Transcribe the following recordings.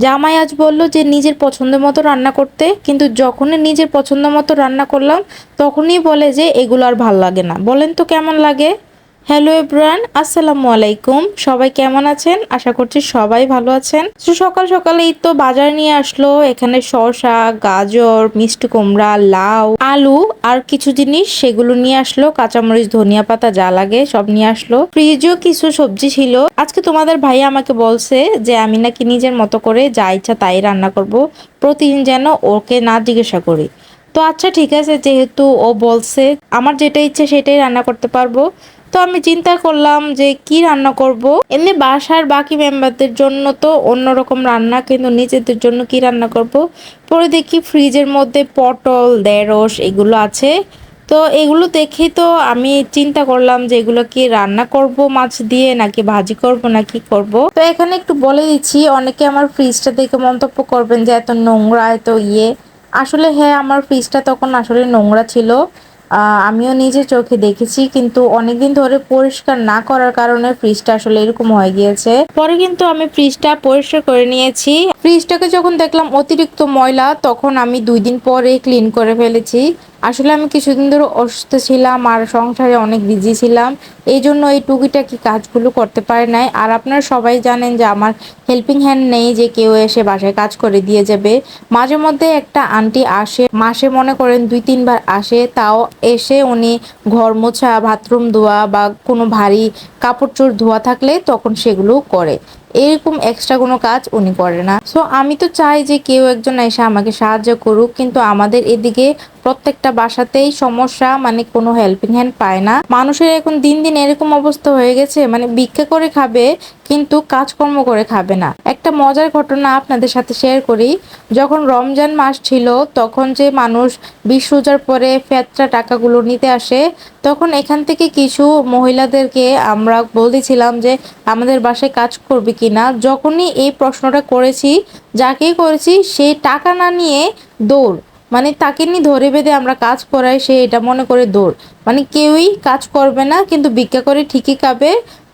জামাই আজ বলল যে নিজের পছন্দ মতো রান্না করতে, কিন্তু যখনই নিজের পছন্দ মতো রান্না করলাম তখনই বলে যে এগুলো আর ভাল লাগে না। বলেন তো কেমন লাগে? হ্যালো এভরিওয়ান, আসসালামু আলাইকুম। সবাই কেমন আছেন? আশা করছি সবাই ভালো আছেন। তো সকাল সকালেই তো বাজার নিয়ে আসলো। এখানে শসা, গাজর, মিষ্টি কুমড়া, লাউ, আলু আর কিছু জিনিস সেগুলো নিয়ে আসলো। কাঁচামরিচ, ধনিয়া পাতা যা লাগে সব নিয়ে আসলো। ফ্রিজেও কিছু সবজি ছিল। আজকে তোমাদের ভাই আমাকে বলছে যে আমি নাকি নিজের মতো করে যা ইচ্ছা তাই রান্না করব, প্রতিদিন যেন ওকে না জিজ্ঞাসা করি। তো আচ্ছা ঠিক আছে, যেহেতু ও বলছে আমার যেটা ইচ্ছে সেটাই রান্না করতে পারবো। তো আমি চিন্তা করলাম যে কি রান্না করব। এমনি বাসার বাকি মেম্বারদের জন্য তো অন্যরকম রান্না, কিন্তু নিজেদের জন্য কি রান্না করব। পরে দেখি ফ্রিজের মধ্যে পটল, ঢেঁড়স এগুলো আছে। তো এগুলো দেখেই তো আমি চিন্তা করলাম যে এগুলো কি রান্না করব মাছ দিয়ে, নাকি ভাজি করব, নাকি করব। তো এখানে একটু বলে দিচ্ছি, অনেকে আমার ফ্রিজটা দেখে মন্তব্য করবেন যে এত নোংরা, এত ইয়ে। আসলে হ্যাঁ, আমার ফ্রিজটা তখন আসলে নোংরা ছিল। আমিও নিজের চোখে দেখেছি, কিন্তু অনেকদিন ধরে পরিষ্কার না করার কারণে ফ্রিজটা আসলে এরকম হয়ে গিয়েছে। পরে কিন্তু আমি ফ্রিজটা পরিষ্কার করে নিয়েছি। ফ্রিজটাকে যখন দেখলাম অতিরিক্ত ময়লা, তখন আমি 2 দিন পরে ক্লিন করে ফেলেছি। আসলে আমি কিছুদিন ধরে অসুস্থ ছিলাম আর সংসারে অনেক বিজি ছিলাম, এই জন্য এই টুকিটাকি কাজগুলো করতে পারে নাই। আর আপনারা সবাই জানেন যে আমার হেল্পিং হ্যান্ড নেই যে কেউ এসে বাসায় কাজ করে দিয়ে যাবে। মাঝে মধ্যে একটা আন্টি আসে, মাসে মনে করেন 2-3 বার আসে। তাও এসে উনি ঘর মোছা, বাথরুম ধোয়া বা কোনো ভারী কাপড় চোপড় ধোয়া থাকলে তখন সেগুলো করে। এরকম এক্সট্রা কোনো কাজ উনি করে না। সো আমি তো চাই যে কেউ একজন এসে আমাকে সাহায্য করুক, কিন্তু আমাদের এদিকে প্রত্যেকটা বাসাতেই সমস্যা, মানে কোনো হেল্পিং হ্যান্ড পায় না। মানুষের এখন দিন দিন এরকম অবস্থা হয়ে গেছে, মানে ভিক্ষা করে খাবে কিন্তু কাজকর্ম করে খাবে না। একটা মজার ঘটনা আপনাদের সাথে শেয়ার করি। যখন রমজান মাস ছিল তখন যে মানুষ 20 রোজার পরে ফেতরা টাকাগুলো নিতে আসে, তখন এখান থেকে কিছু মহিলাদেরকে আমরা বলেছিলাম যে আমাদের বাসায় কাজ করবে কিনা। যখনই এই প্রশ্নটা করেছি, যাকেই করেছি সে টাকা না নিয়ে দৌড়, মানে তাকে নিয়ে ধরে বেঁধে আমরা কাজ করাই, সে এটা মনে করে দৌড়। মানে কেউই কাজ করবে না, কিন্তু ভিক্ষা করে ঠিকই খাবে।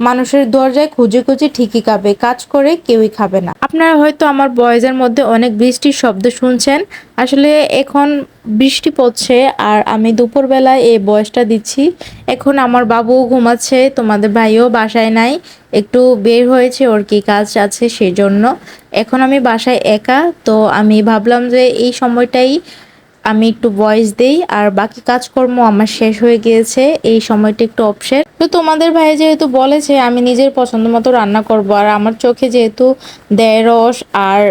মানুষের দরজায় খুঁজে খুঁজে ঠিকই খাবে, কাজ করে কেউই খাবে না। আপনারা হয়তো আমার ভয়েসের মধ্যে অনেক বৃষ্টির শব্দ শুনছেন। আসলে এখন বৃষ্টি পড়ছে আর আমি দুপুরবেলায় এই ভয়েসটা দিচ্ছি। এখন আমার বাবুও ঘুমাচ্ছে, তোমাদের ভাইও বাসায় নাই, একটু বের হয়েছে, ওর কি কাজ আছে সেই জন্য। এখন আমি বাসায় একা, তো আমি ভাবলাম যে এই সময়টাই আমি একটু ভয়েস দেই। আর বাকি কাজকর্ম আমার শেষ হয়ে গিয়েছে, এই সময়টা একটু অবসর। তো তোমাদের ভাই যেহেতু বলেছে আমি নিজের পছন্দ মতো রান্না করব, আর আমার চোখে যেহেতু ঢেঁড়স আর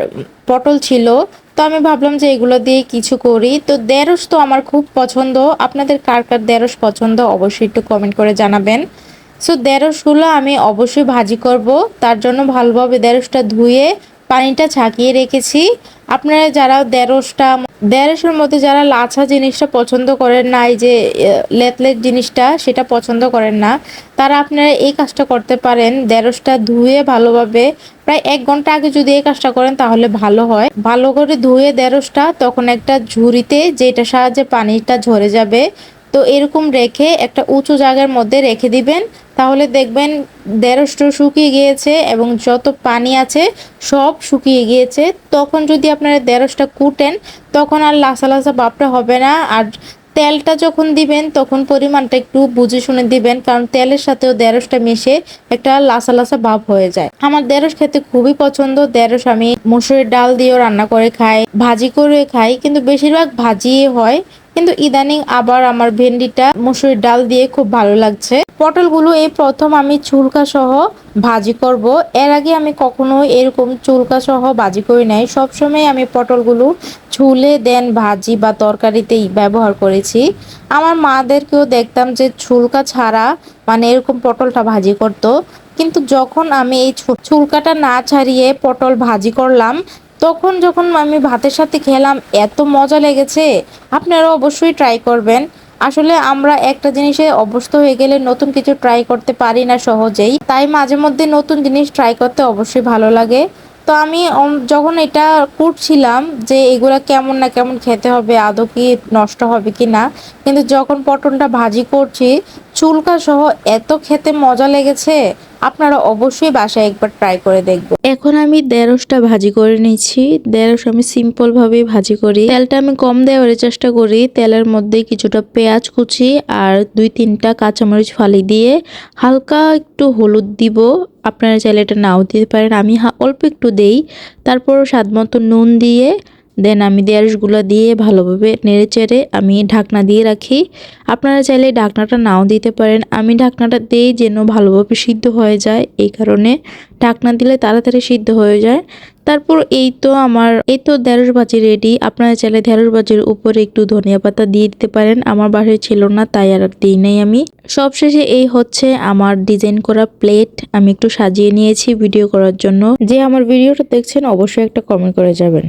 পটল ছিল, তো আমি ভাবলাম যে এগুলো দিয়ে কিছু করি। তো ঢেঁড়স তো আমার খুব পছন্দ। আপনাদের কার কার ঢেঁড়স পছন্দ অবশ্যই একটু কমেন্ট করে জানাবেন। সো ঢেঁড়সগুলো আমি অবশ্যই ভাজি করব। তার জন্য ভালোভাবে ঢেঁড়সটা ধুয়ে পানিটা ছাঁকিয়ে রেখেছি। আপনারা যারা ঢেঁড়সের মধ্যে যারা লাছা জিনিসটা পছন্দ করেন না, এই যে লেট জিনিসটা সেটা পছন্দ করেন না, তারা আপনারা এই কাজটা করতে পারেন। ঢেঁড়সটা ধুয়ে ভালোভাবে প্রায় 1 ঘন্টা আগে যদি এই কাজটা করেন তাহলে ভালো হয়। ভালো করে ধুয়ে ঢেঁড়সটা তখন একটা ঝুড়িতে, যেটা সাহায্যে পানিটা ঝরে যাবে, তো এরকম রেখে একটা উঁচু জায়গার মধ্যে রেখে দিবেন। তাহলে দেখবেন ঢেঁড়সটা শুকিয়ে গিয়েছে এবং যত পানি আছে সব শুকিয়ে গিয়েছে। তখন যদি আপনারা ঢেঁড়সটা কুটেন তখন আর লাসা লাসা ভাবটা হবে না। আর তেলটা যখন দিবেন তখন পরিমাণটা একটু বুঝে শুনে দিবেন, কারণ তেলের সাথেও ঢেঁড়সটা মিশে একটা লাসা লাসা ভাব হয়ে যায়। আমার ঢেঁড়স খেতে খুবই পছন্দ। ঢেঁড়স আমি মসুরের ডাল দিয়েও রান্না করে খাই, ভাজি করে খাই, কিন্তু বেশিরভাগ ভাজিই হয়। কিন্তু ইদানিং আবার আমার ভেন্ডিটা মসুরের ডাল দিয়ে খুব ভালো লাগছে। পটলগুলো এই প্রথম আমি চুলকা সহ ভাজি করব। এর আগে আমি কখনো এরকম চুলকা সহ ভাজি করি নাই। সবসময় আমি পটলগুলো ছুলে দেন ভাজি বা তরকারিতেই ব্যবহার করেছি। আমার মাদেরকেও দেখতাম যে ছুলকা ছাড়া মানে এরকম পটলটা ভাজি করত। কিন্তু যখন আমি এই ছুলকাটা না ছাড়িয়ে পটল ভাজি করলাম, তখন যখন আমি ভাতের সাথে খেলাম এত মজা লেগেছে। আপনারা অবশ্যই ট্রাই করবেন। আসলে আমরা একটা জিনিসে অভ্যস্ত হয়ে গেলে নতুন কিছু ট্রাই করতে পারি না সহজেই, তাই মাঝে মধ্যে নতুন জিনিস ট্রাই করতে অবশ্যই ভালো লাগে। তো আমি যখন এটা করছিলাম যে এগুলা কেমন না কেমন খেতে হবে, আদৌ কি নষ্ট হবে কি না, কিন্তু যখন পটলটা ভাজি করছি চুলকা সহ এত খেতে মজা লেগেছে। আপনারা অবশ্যই বাসায় একবার ট্রাই করে দেখবেন। এখন আমি ঢেঁড়সটা ভাজি করে নিচ্ছি। ঢেঁড়স আমি সিম্পল ভাবেই ভাজি করি। তেলটা আমি কম দেওয়ার চেষ্টা করি। তেলের মধ্যে কিছুটা পেঁয়াজ কুচি আর 2-3টা কাঁচামরিচ ফালি দিয়ে হালকা একটু হলুদ দিব। আপনারা চাইলে এটা নাও দিতে পারেন, আমি অল্প একটু দেই। তারপর স্বাদ মতো নুন দিয়ে দেন আমি ঢেঁড়সগুলো দিয়ে ভালোভাবে নেড়েচেড়ে আমি ঢাকনা দিয়ে রাখি। আপনারা চাইলে ঢাকনাটা নাও দিতে পারেন, আমি ঢাকনাটা দেই যেন ভালোভাবে সিদ্ধ হয়ে যায়, এই কারণে ঢাকনা দিলে তাড়াতাড়ি সিদ্ধ হয়ে যায়। তারপর এই তো ঢেঁড়স ভাজি রেডি। আপনারা চাইলে ঢেঁড়স ভাজির উপরে একটু ধনিয়া পাতা দিয়ে দিতে পারেন, আমার বাসায় ছিল না তাই আর দিই নাই আমি। সবশেষে এই হচ্ছে আমার ডিজাইন করা প্লেট, আমি একটু সাজিয়ে নিয়েছি ভিডিও করার জন্য। যে আমার ভিডিওটা দেখছেন অবশ্যই একটা কমেন্ট করে যাবেন।